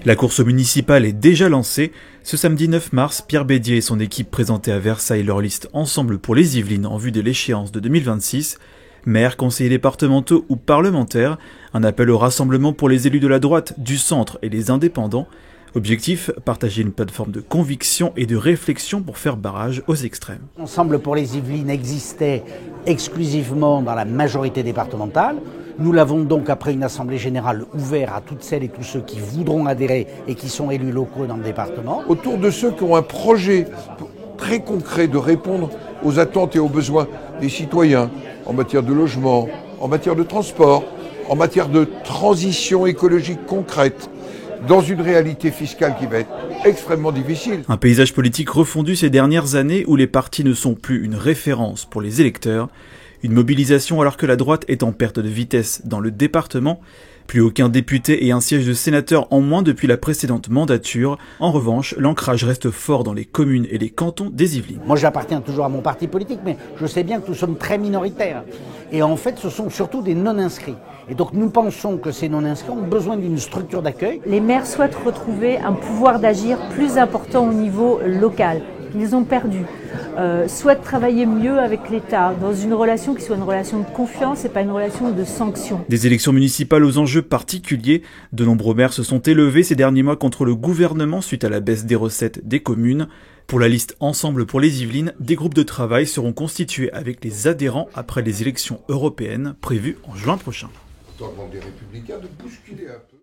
La course municipale est déjà lancée. Ce samedi 9 mars, Pierre Bédier et son équipe présentaient à Versailles leur liste Ensemble pour les Yvelines en vue de l'échéance de 2026. Maires, conseillers départementaux ou parlementaires, un appel au rassemblement pour les élus de la droite, du centre et les indépendants. Objectif, partager une plateforme de conviction et de réflexion pour faire barrage aux extrêmes. Ensemble pour les Yvelines existait exclusivement dans la majorité départementale. Nous l'avons donc, après une assemblée générale, ouvert à toutes celles et tous ceux qui voudront adhérer et qui sont élus locaux dans le département. Autour de ceux qui ont un projet très concret de répondre aux attentes et aux besoins des citoyens en matière de logement, en matière de transport, en matière de transition écologique concrète, dans une réalité fiscale qui va être extrêmement difficile. Un paysage politique refondu ces dernières années où les partis ne sont plus une référence pour les électeurs. Une mobilisation alors que la droite est en perte de vitesse dans le département. Plus aucun député et un siège de sénateur en moins depuis la précédente mandature. En revanche, l'ancrage reste fort dans les communes et les cantons des Yvelines. Moi, j'appartiens toujours à mon parti politique, mais je sais bien que nous sommes très minoritaires. Et en fait, ce sont surtout des non-inscrits. Et donc, nous pensons que ces non-inscrits ont besoin d'une structure d'accueil. Les maires souhaitent retrouver un pouvoir d'agir plus important au niveau local. Ils ont perdu, souhaitent travailler mieux avec l'État, dans une relation qui soit une relation de confiance et pas une relation de sanction. Des élections municipales aux enjeux particuliers, de nombreux maires se sont élevés ces derniers mois contre le gouvernement suite à la baisse des recettes des communes. Pour la liste Ensemble pour les Yvelines, des groupes de travail seront constitués avec les adhérents après les élections européennes prévues en juin prochain. On demande des Républicains de bousculer un peu.